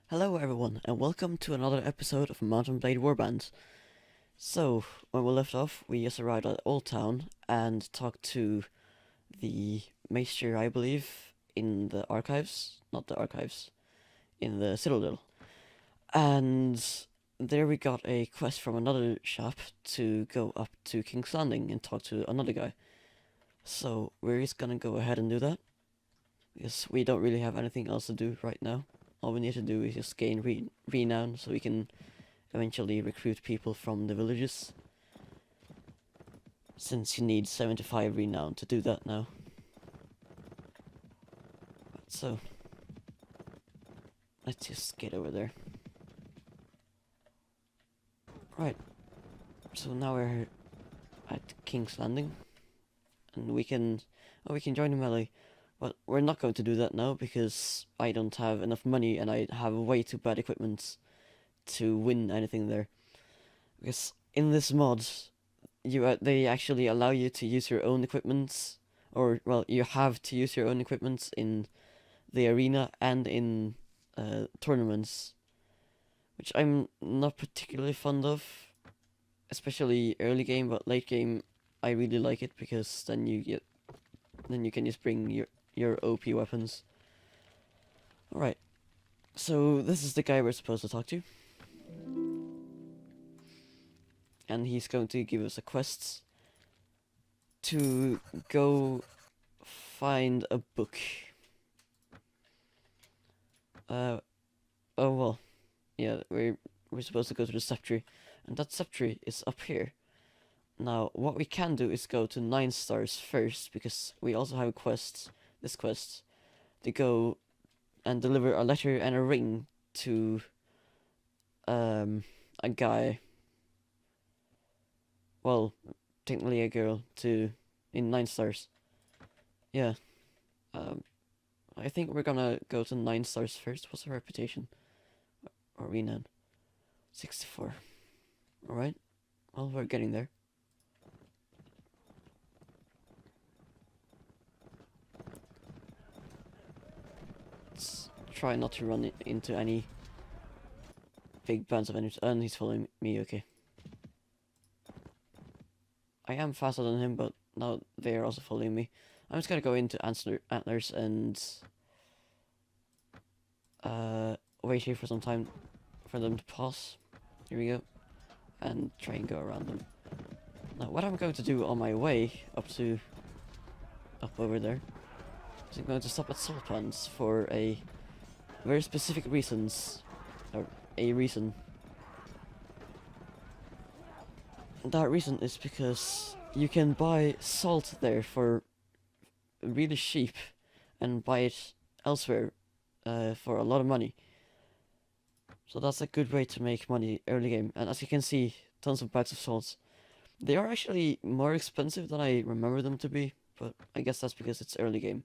Hello everyone, and welcome to another episode of Mountain Blade Warband. So, when we left off, we just arrived at Old Town and talked to the Maester, I believe, in the archives, not the archives, in the Citadel. And there we got a quest from another shop to go up to King's Landing and talk to another guy. So, we're just gonna go ahead and do that, because we don't really have anything else to do right now. All we need to do is just gain renown so we can eventually recruit people from the villages. Since you need 75 renown to do that now. So, let's just get over there. Right, so now we're at King's Landing. And we can join the melee. But we're not going to do that now because I don't have enough money and I have way too bad equipment to win anything there. Because in this mod, they actually allow you to use your own equipment, or well, you have to use your own equipment in the arena and in tournaments, which I'm not particularly fond of, especially early game. But late game, I really like it because then you can just bring your OP weapons. All right, so this is the guy we're supposed to talk to. And he's going to give us a quest to go find a book. Oh well, yeah, we're supposed to go to the sceptry, and that sceptry is up here. Now, what we can do is go to 9 stars first, because we also have a quest, this quest, to go and deliver a letter and a ring to a guy. Well, technically a girl in 9 stars. Yeah. I think we're gonna go to 9 stars first. What's her reputation? Or renown? 64. Alright. Well, we're getting there. Let's try not to run into any big bands of enemies. And he's following me, okay. I am faster than him, but now they are also following me. I'm just gonna go into antlers and wait here for some time for them to pass. Here we go. And try and go around them. Now, what I'm going to do on my way up over there is I'm going to stop at salt pans for a very specific reasons, or a reason. That reason is because you can buy salt there for really cheap and buy it elsewhere for a lot of money. So that's a good way to make money early game. And as you can see, tons of bags of salt. They are actually more expensive than I remember them to be, but I guess that's because it's early game.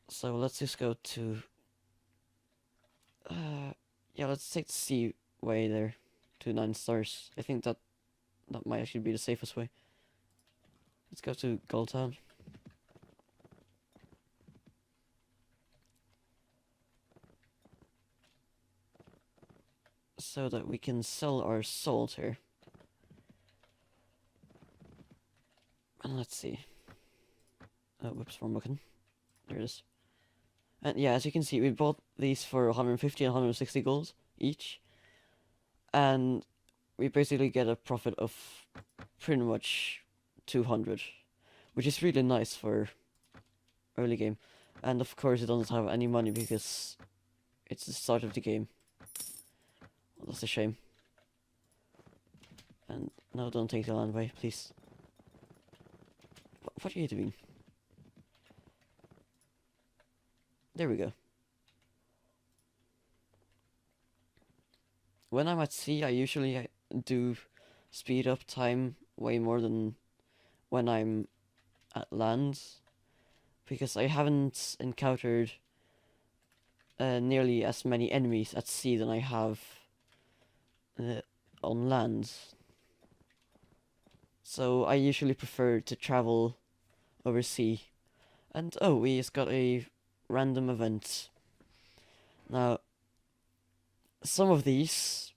So let's just go to yeah, let's take the sea way there to 9 stars. I think that might actually be the safest way. Let's go to Gold Town. So that we can sell our salt here. And let's see. Oh, whoops, wrong button. There it is. And yeah, as you can see, we bought these for 150 and 160 gold each. And we basically get a profit of pretty much 200, which is really nice for early game. And of course it doesn't have any money because it's the start of the game. Well, that's a shame. And no, don't take the landway, please. What are you doing? There we go. When I'm at sea, I usually do speed up time way more than when I'm at land, because I haven't encountered nearly as many enemies at sea than I have on land. So I usually prefer to travel over sea. And oh, we just got a random event. Now, some of these,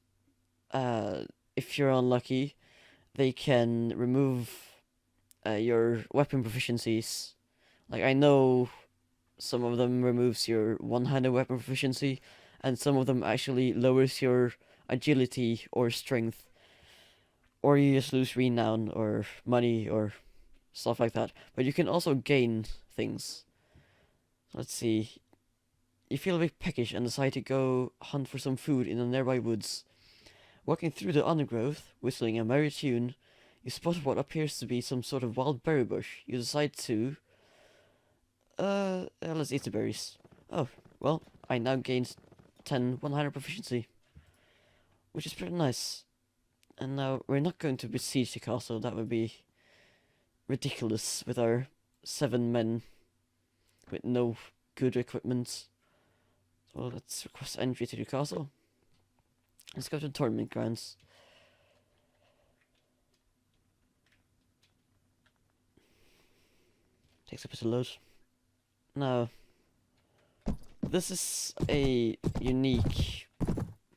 if you're unlucky, they can remove your weapon proficiencies. Like, I know some of them removes your one-handed weapon proficiency, and some of them actually lowers your agility or strength, or you just lose renown or money or stuff like that. But you can also gain things. Let's see. You feel a bit peckish and decide to go hunt for some food in the nearby woods. Walking through the undergrowth, whistling a merry tune, you spot what appears to be some sort of wild berry bush. You decide to let's eat the berries. Oh, well, I now gained 10 100 proficiency, which is pretty nice. And now we're not going to besiege the castle, that would be ridiculous with our 7 men with no good equipment. So let's request entry to the castle. Let's go to the tournament grounds. Takes a bit of load. Now, this is a unique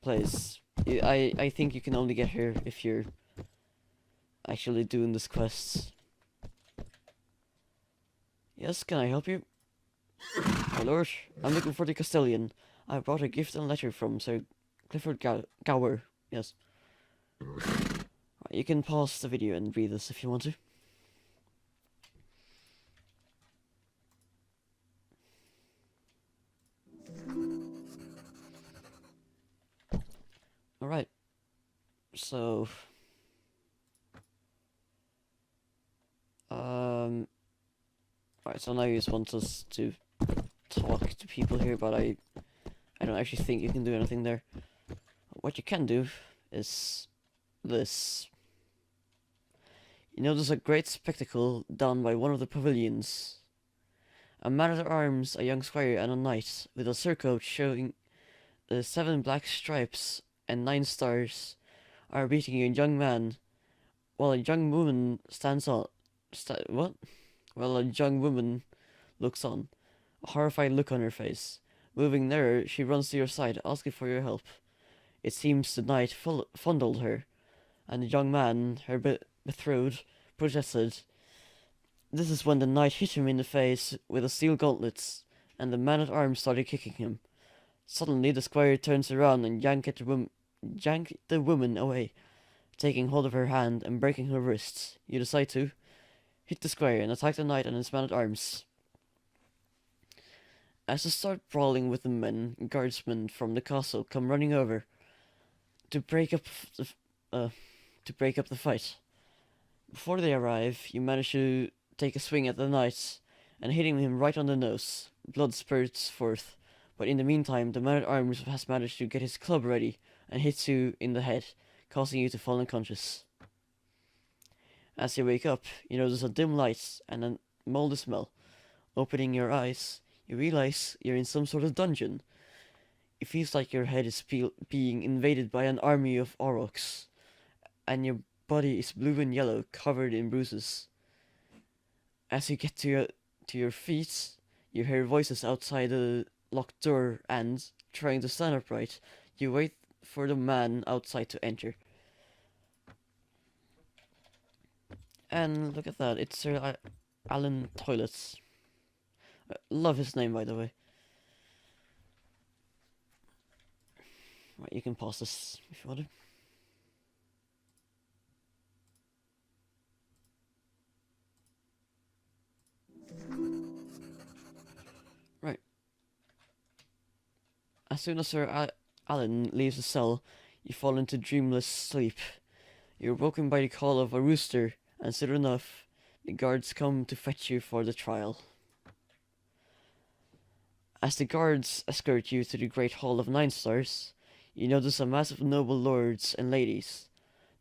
place. I think you can only get here if you're actually doing this quest. Yes, can I help you? My lord, I'm looking for the Castellan. I brought a gift and letter from Sir Clifford Gower. Yes. Right, you can pause the video and read this if you want to. Alright. So... Alright, so now you just want us to talk to people here, but I don't actually think you can do anything there. What you can do is this. You notice a great spectacle down by one of the pavilions. A man at arms, a young squire, and a knight with a surcoat showing the 7 black stripes and 9 stars are beating a young man, while a young woman stands on. What? While a young woman looks on, a horrified look on her face. Moving nearer, she runs to your side, asking for your help. It seems the knight fondled her, and the young man, her betrothed, protested. This is when the knight hit him in the face with a steel gauntlet, and the man-at-arms started kicking him. Suddenly, the squire turns around and yanked the woman away, taking hold of her hand and breaking her wrists. You decide to hit the squire and attack the knight and his man-at-arms. As you start brawling with the men, guardsmen from the castle come running over to break up the fight. Before they arrive, you manage to take a swing at the knight and hitting him right on the nose. Blood spurts forth, but in the meantime, the man-at-arms has managed to get his club ready and hits you in the head, causing you to fall unconscious. As you wake up, you notice a dim light and a moldy smell. Opening your eyes, you realize you're in some sort of dungeon. It feels like your head is being invaded by an army of aurochs, and your body is blue and yellow, covered in bruises. As you get to your feet, you hear voices outside the locked door, and, trying to stand upright, you wait for the man outside to enter. And look at that, it's Sir Alan Toilets. Love his name, by the way. Right, you can pause this if you want to. Right. As soon as Sir Alan leaves the cell, you fall into dreamless sleep. You're woken by the call of a rooster, and soon enough, the guards come to fetch you for the trial. As the guards escort you to the Great Hall of 9 Stars, you notice a mass of noble lords and ladies.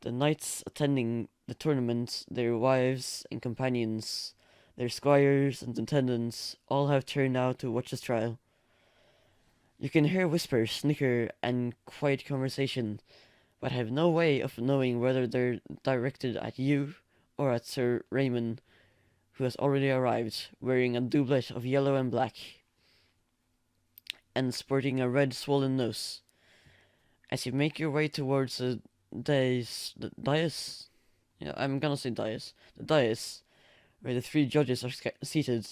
The knights attending the tournament, their wives and companions, their squires and attendants, all have turned out to watch the trial. You can hear whispers, snicker, and quiet conversation, but have no way of knowing whether they're directed at you or at Sir Raymond, who has already arrived, wearing a doublet of yellow and black. and sporting a red swollen nose. As you make your way towards the dais, yeah, I'm gonna say dais, the dais, where the three judges are seated,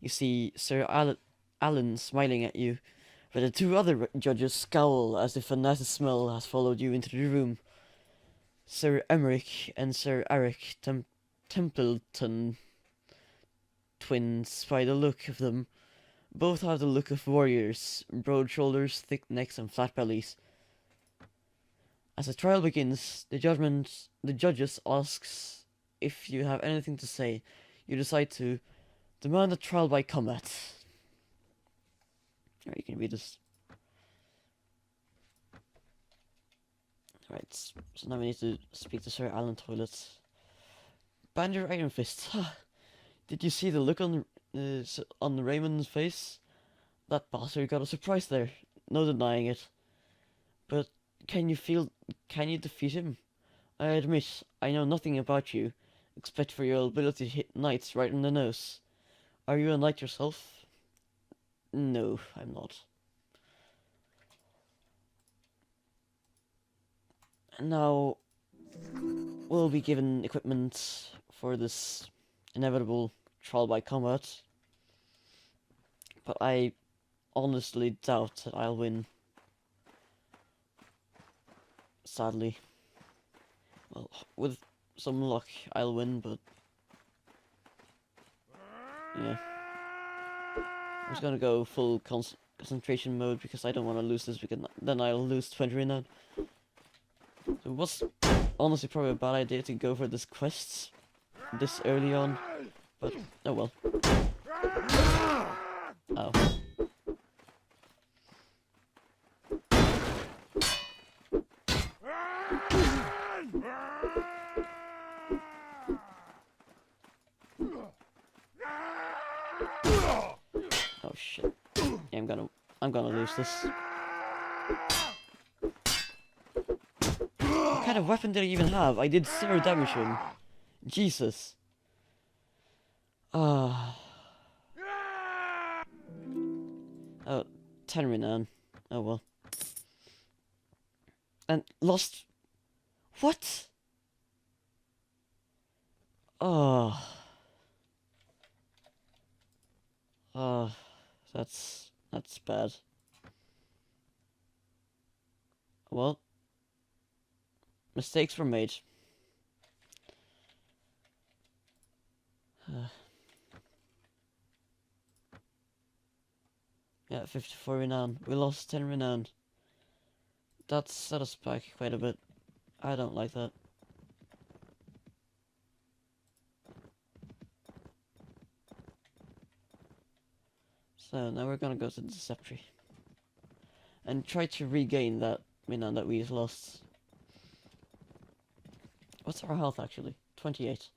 you see Sir Alan smiling at you, but the two other judges scowl as if a nasty smell has followed you into the room. Sir Emmerich and Sir Eric Templeton twins, by the look of them, both have the look of warriors, broad shoulders, thick necks, and flat bellies. As the trial begins, the judges asks if you have anything to say. You decide to demand a trial by combat. Alright, you can read this. Alright, so now we need to speak to Sir Alan Toilet. Banjo Iron Fist. Did you see the look on Raymond's face? That bastard got a surprise there. No denying it. But can you defeat him? I admit, I know nothing about you, except for your ability to hit knights right in the nose. Are you a knight yourself? No, I'm not. Now, we'll be given equipment for this inevitable trial by combat, but I honestly doubt that I'll win. Sadly. Well, with some luck, I'll win, but yeah. I'm just gonna go full concentration mode because I don't want to lose this, because then I'll lose 20 renown. So it was honestly probably a bad idea to go for this quest this early on, but oh well. Oh. Oh shit. Yeah, I'm gonna lose this. What kind of weapon did I even have? I did 0 damage to him. Jesus. Ah. Oh, 10 renown. Oh well. And lost. What? Oh. Oh, that's bad. Well, mistakes were made. Yeah, 54 renown. We lost 10 renown. That set us back quite a bit. I don't like that. So now we're gonna go to the Deceptory and try to regain that renown that we lost. What's our health actually? 28.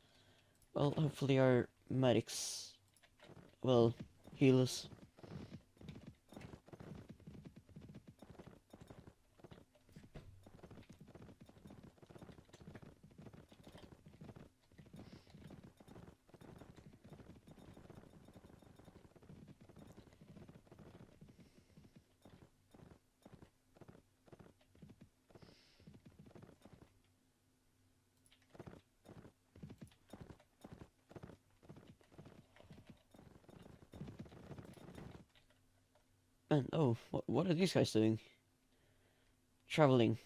Well, hopefully our medics will heal us. And oh, what are these guys doing? Traveling.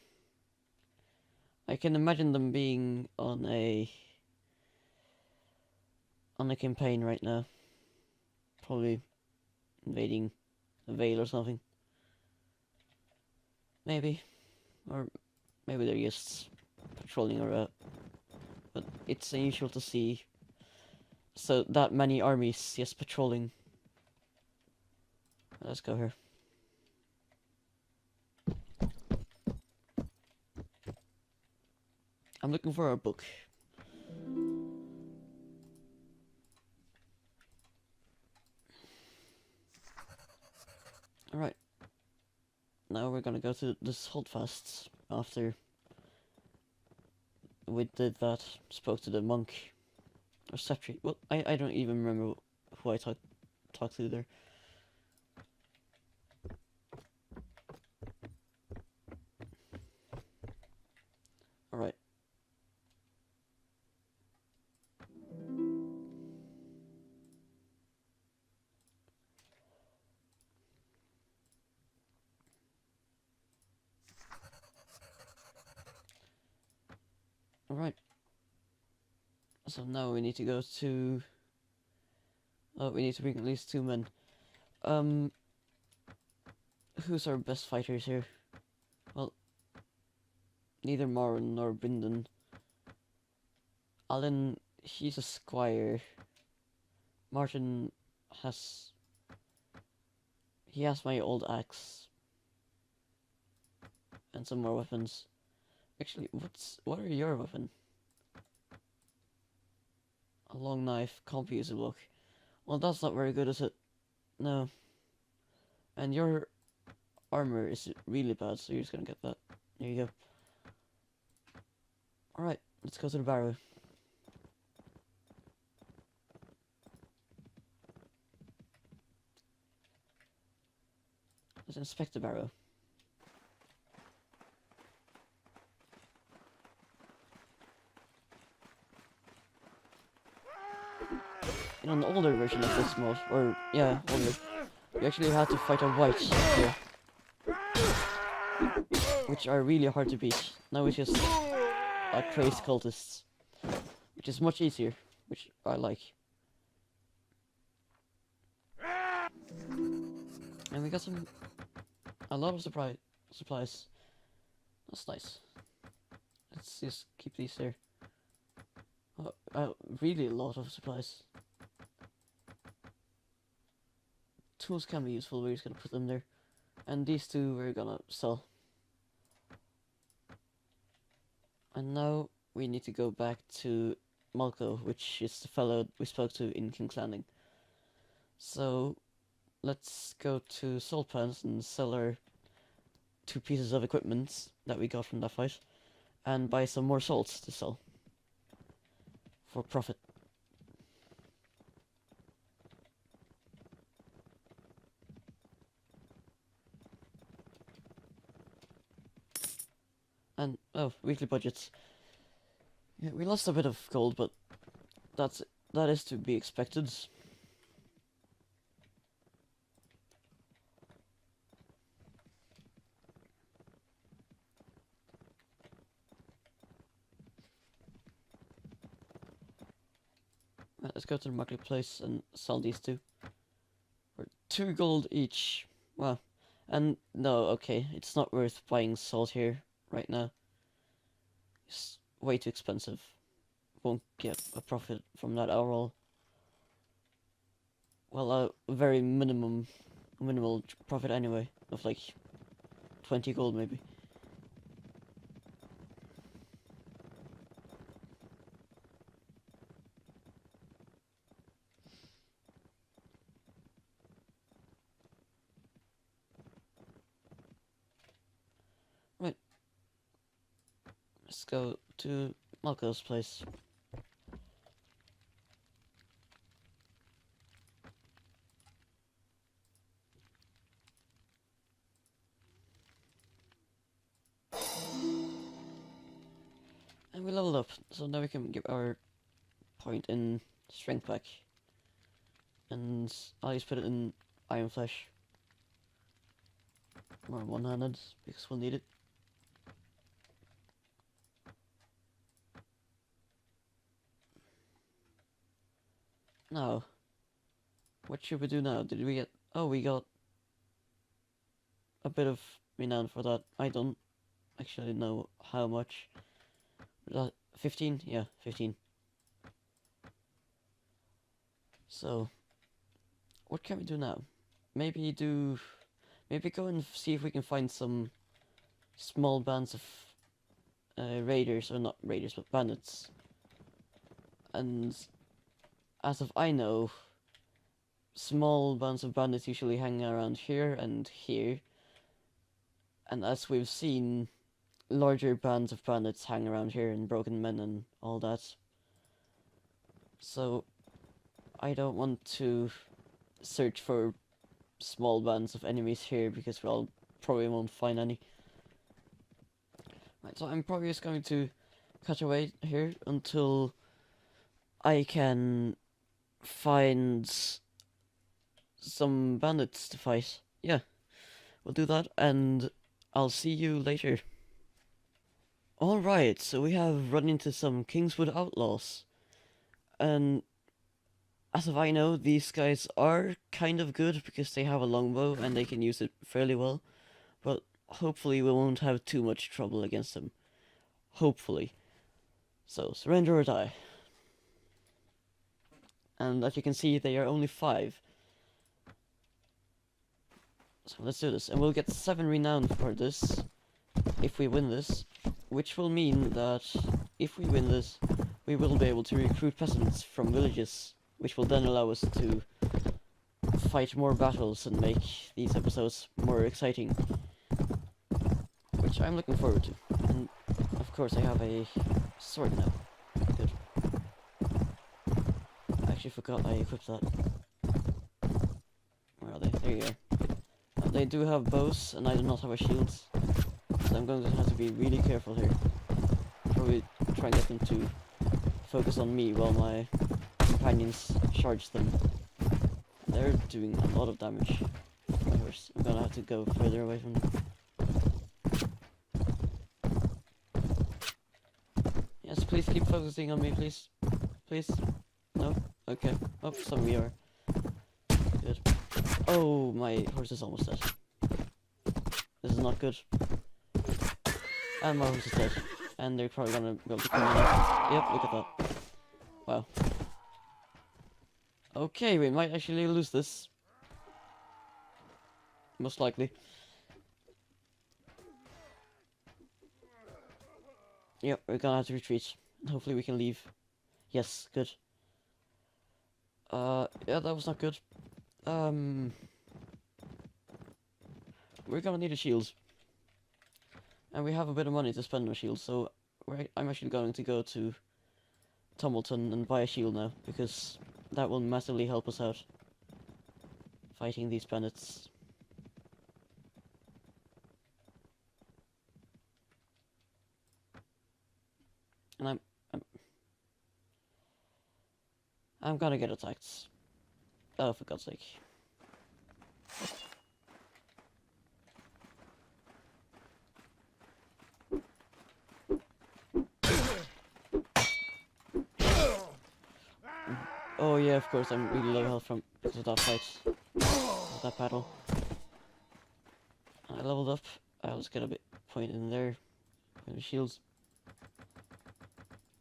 I can imagine them being on a campaign right now. Probably invading a Vale or something. Maybe. Or maybe they're just patrolling around. But it's unusual to see so that many armies just patrolling. Let's go here. I'm looking for a book. Alright. Now we're gonna go to this holdfast after we did that. Spoke to the monk. Or Septri. Well, I don't even remember who I talked to there. Alright. So now we need to go to... Oh, we need to bring at least 2 men. Who's our best fighters here? Well, neither Moran nor Bindon. Alan, he's a squire. Martin has... He has my old axe. And some more weapons. Actually, what are your weapons? A long knife, can't use a block. Well, that's not very good, is it? No. And your armor is really bad, so you're just gonna get that. There you go. Alright, let's go to the barrow. Let's inspect the barrow. In an older version of this mod, or yeah, older, you actually had to fight a wight here, which are really hard to beat. Now it's just crazed cultists, which is much easier, which I like. And we got a lot of supplies. That's nice. Let's just keep these here. Really a lot of supplies. Tools can be useful, we're just gonna put them there. And these two we're gonna sell. And now we need to go back to Malco, which is the fellow we spoke to in King's Landing. So let's go to Salt Pans and sell our 2 pieces of equipment that we got from that fight, and buy some more salts to sell for profit. And oh, weekly budgets. Yeah, we lost a bit of gold, but that is to be expected. Right, let's go to the marketplace and sell these 2 for 2 gold each. Wow. And no, okay, it's not worth buying salt here right now. It's way too expensive. Won't get a profit from that at all. Well, a very minimal profit anyway, of like 20 gold maybe. Right. Let's go to Malco's place. And we leveled up, so now we can give our point in strength back. And I'll just put it in Iron Flesh. Or one-handed, because we'll need it. Now, what should we do now? Did we get... Oh, we got a bit of renown for that. I don't actually know how much. 15? Yeah, 15. So, what can we do now? Maybe go and see if we can find some small bands of raiders, or not raiders, but bandits. And as of I know, small bands of bandits usually hang around here and here. And as we've seen, larger bands of bandits hang around here, and broken men and all that. So, I don't want to search for small bands of enemies here, because we probably won't find any. Right, so I'm probably just going to cut away here until I can find some bandits to fight. Yeah, we'll do that, and I'll see you later. Alright, so we have run into some Kingswood outlaws. And as of I know, these guys are kind of good because they have a longbow and they can use it fairly well. But hopefully we won't have too much trouble against them. Hopefully. So, surrender or die. And as you can see, they are only 5. So let's do this. And we'll get 7 renown for this, if we win this. Which will mean that, if we win this, we will be able to recruit peasants from villages. Which will then allow us to fight more battles and make these episodes more exciting. Which I'm looking forward to. And of course I have a sword now. Good. I actually forgot I equipped that. Where are they? There you are. They do have bows, and I do not have a shield. So I'm going to have to be really careful here. Probably try and get them to focus on me while my companions charge them. They're doing a lot of damage. Of course, I'm gonna have to go further away from them. Yes, please keep focusing on me, please. Please. No? Okay. Oh, some of you are. Good. Oh, my horse is almost dead. This is not good. And my horse is dead. And they're probably gonna be able to come in. Yep, look at that. Wow. Okay, we might actually lose this. Most likely. Yep, we're gonna have to retreat. Hopefully we can leave. Yes, good. Yeah, that was not good. We're gonna need a shield. And we have a bit of money to spend on a shield, so I'm actually going to go to Tumbleton and buy a shield now, because that will massively help us out fighting these bandits. And I'm gonna get attacked. Oh, for God's sake. Oh yeah, of course, I'm really low health from because of that fight. That battle. I leveled up. Let's get a bit point in there. Shields.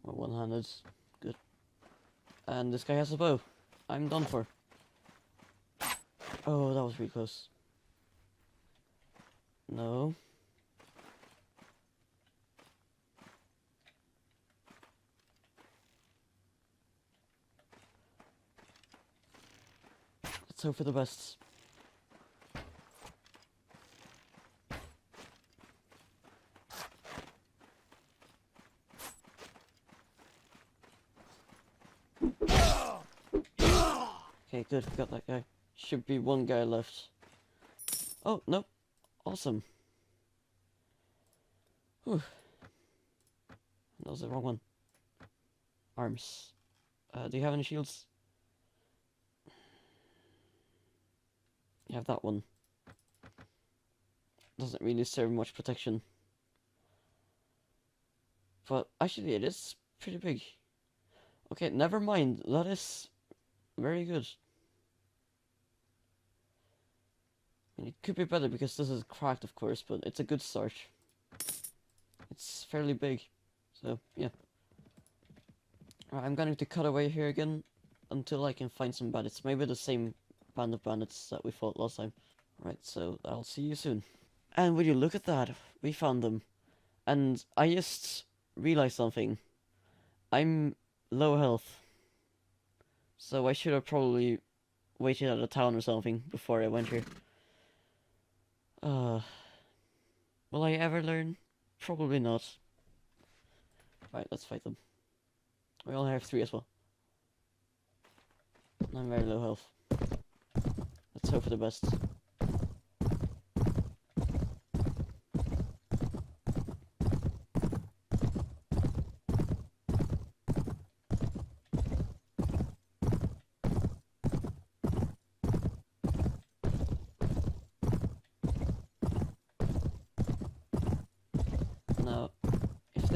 Or one-handed. Good. And this guy has a bow. I'm done for. Oh, that was really close. No. Let's hope for the best. Okay, good, we got that guy. Should be one guy left. Oh, no. Awesome. Whew. That was the wrong one. Arms. Do you have any shields? You have that one. Doesn't really serve much protection. But actually it is pretty big. Okay, never mind. That is very good. It could be better because this is cracked, of course, but it's a good start. It's fairly big, so yeah. Right, I'm going to cut away here again until I can find some bandits. Maybe the same band of bandits that we fought last time. Right, so I'll see you soon. And would you look at that? We found them. And I just realized something. I'm low health. So I should have probably waited at a town or something before I went here. Will I ever learn? Probably not. Right, let's fight them. We only have 3 as well. I'm very low health. Let's hope for the best.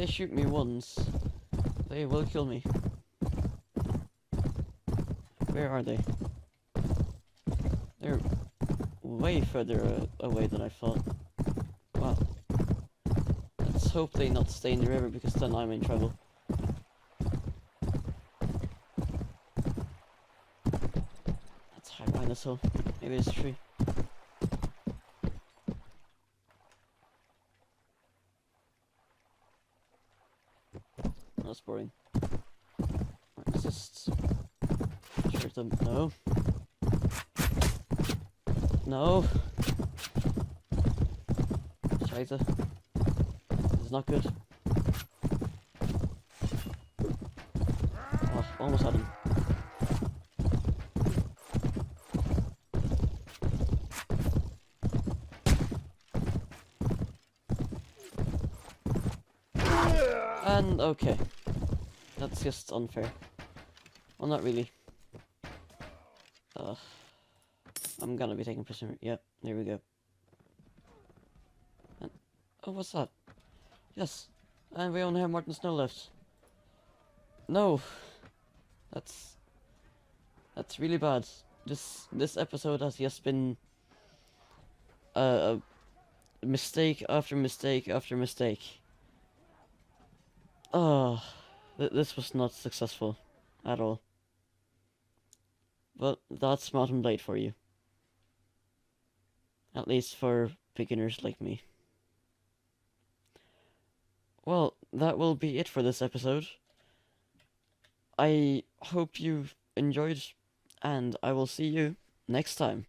they shoot me once, they will kill me. Where are they? They're way further away than I thought. Wow. Let's hope they not stay in the river, because then I'm in trouble. Let's hide behind this hill. Maybe it's a tree. That's boring. Let's just shoot them. No. No. Scheiße. This is not good. Oh, almost had him. And okay. That's just unfair. Well, not really. I'm gonna be taken prisoner. Yep, there we go. And, oh, what's that? Yes, and we only have Martin Snow left. No, that's really bad. This episode has just been a mistake after mistake after mistake. Oh, this was not successful at all. But that's Mountain Blade for you. At least for beginners like me. Well, that will be it for this episode. I hope you've enjoyed, and I will see you next time.